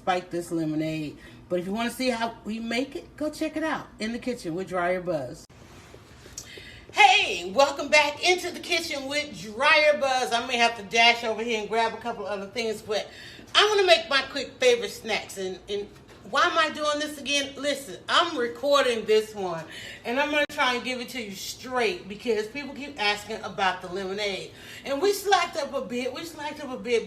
spike this lemonade. But if you want to see how we make it, go check it out in the kitchen with DryerBuzz. Hey, welcome back into the kitchen with DryerBuzz. I may have to dash over here and grab a couple other things, but I'm going to make my quick favorite snacks. And why am I doing this again? Listen, I'm recording this one, and I'm going to try and give it to you straight because people keep asking about the lemonade. And we slacked up a bit,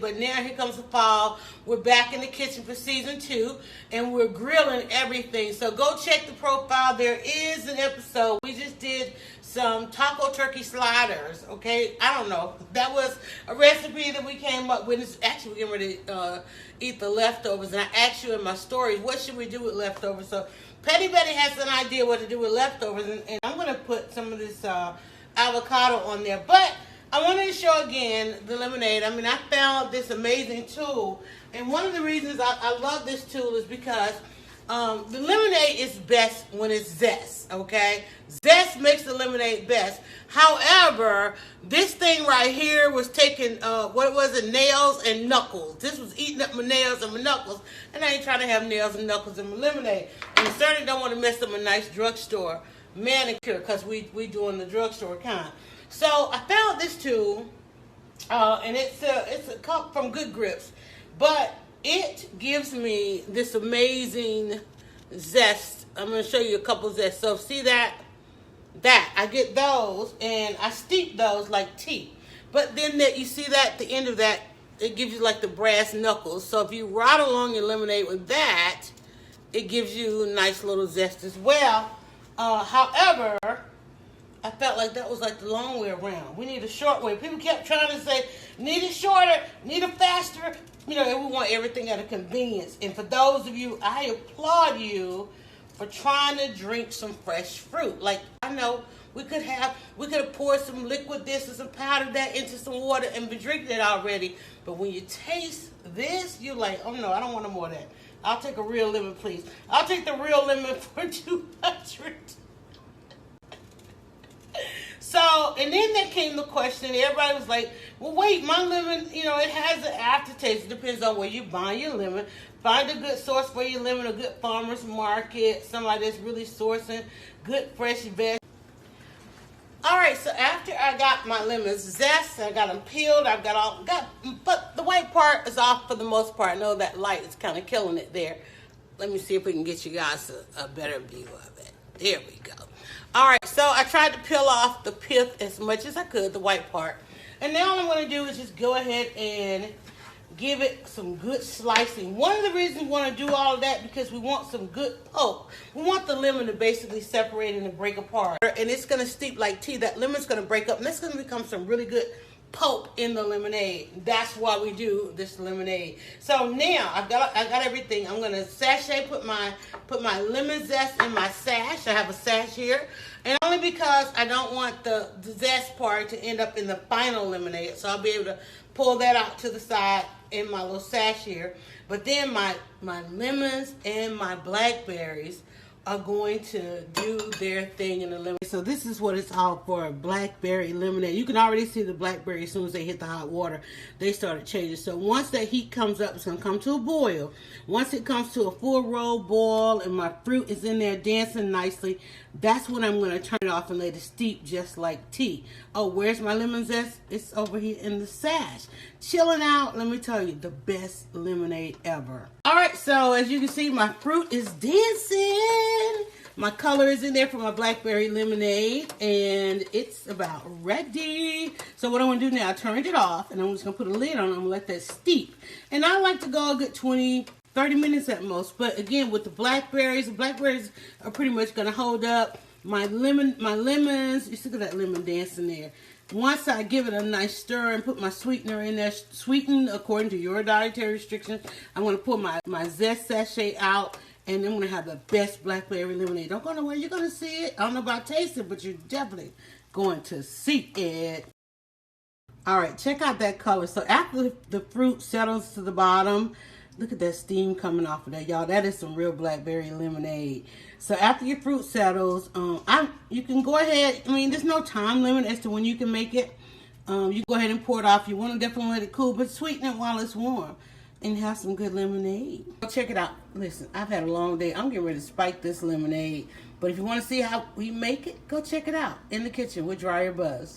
but now here comes the fall. We're back in the kitchen for season 2, and we're grilling everything. So go check the profile. There is an episode. We just did some taco turkey sliders, okay? I don't know. That was a recipe that we came up with. It's actually, we're getting ready to eat the leftovers. And I asked you in my stories, what should we do with leftovers? So Petty Betty has an idea what to do with leftovers. And I'm going to put some of this avocado on there. But I wanted to show again the lemonade. I mean, I found this amazing tool. And one of the reasons I love this tool is because the lemonade is best when it's zest, okay? Zest makes the lemonade best. However, this thing right here was taking, nails and knuckles. This was eating up my nails and my knuckles, and I ain't trying to have nails and knuckles in my lemonade. And I certainly don't want to mess up a nice drugstore manicure because we doing the drugstore kind. So I found this tool, and it's a cup from Good Grips, but it gives me this amazing zest. I'm going to show you a couple of zests. So see that I get those and I steep those like tea. But then you see that at the end of that, it gives you like the brass knuckles. So if you ride along your lemonade with that, it gives you a nice little zest as well. However, I felt like that was like the long way around. We need a short way. People kept trying to say, need it shorter, need it faster. You know, and we want everything at a convenience. And for those of you, I applaud you for trying to drink some fresh fruit. Like, I know we could have poured some liquid this and some powder that into some water and been drinking it already. But when you taste this, you're like, oh no, I don't want no more of that. I'll take a real lemon, please. I'll take the real lemon for 200. So, and then there came the question, everybody was like, well, wait, my lemon, you know, it has an aftertaste. It depends on where you buy your lemon. Find a good source for your lemon, a good farmer's market, somebody that's really sourcing good fresh vegetables. All right, so after I got my lemons zest, I got them peeled, but the white part is off for the most part. I know that light is kind of killing it there. Let me see if we can get you guys a better view of it. There we go. All right, so I tried to peel off the pith as much as I could, the white part. And now all I'm going to do is just go ahead and give it some good slicing. One of the reasons we want to do all of that because we want some good pulp. We want the lemon to basically separate and break apart. And it's going to steep like tea. That lemon's going to break up, and that's going to become some really good pulp in the lemonade. That's why we do this lemonade. So now I got everything. I'm gonna sachet, put my lemon zest in my sash. I have a sash here, and only because I don't want the zest part to end up in the final lemonade. So I'll be able to pull that out to the side in my little sash here. But then my lemons and my blackberries are going to do their thing in the lemonade. So this is what it's all for, blackberry lemonade. You can already see the blackberry as soon as they hit the hot water, they started changing. So once that heat comes up, it's going to come to a boil. Once it comes to a full roll boil and my fruit is in there dancing nicely, that's when I'm going to turn it off and let it steep just like tea. Oh, where's my lemon zest? It's over here in the sash. Chilling out, let me tell you, the best lemonade ever. All right, so as you can see, my fruit is dancing. My color is in there for my blackberry lemonade, and it's about ready. So what I'm going to do now, I turned it off, and I'm just going to put a lid on it. I'm going to let that steep. And I like to go a good 20, 30 minutes at most. But again, with the blackberries are pretty much going to hold up. My lemons, you see that lemon dancing there. Once I give it a nice stir and put my sweetener in there, sweeten according to your dietary restrictions, I'm going to pull my zest sachet out, and then I'm going to have the best blackberry lemonade. Don't go nowhere. You're going to see it. I don't know about tasting, but you're definitely going to see it. All right, check out that color. So after the fruit settles to the bottom, look at that steam coming off of that, y'all. That is some real blackberry lemonade. So after your fruit settles, you can go ahead. I mean, there's no time limit as to when you can make it. You go ahead and pour it off. You want to definitely let it cool, but sweeten it while it's warm. and have some good lemonade. Go check it out. Listen, I've had a long day. I'm getting ready to spike this lemonade. But if you want to see how we make it, go check it out in the kitchen with DryerBuzz.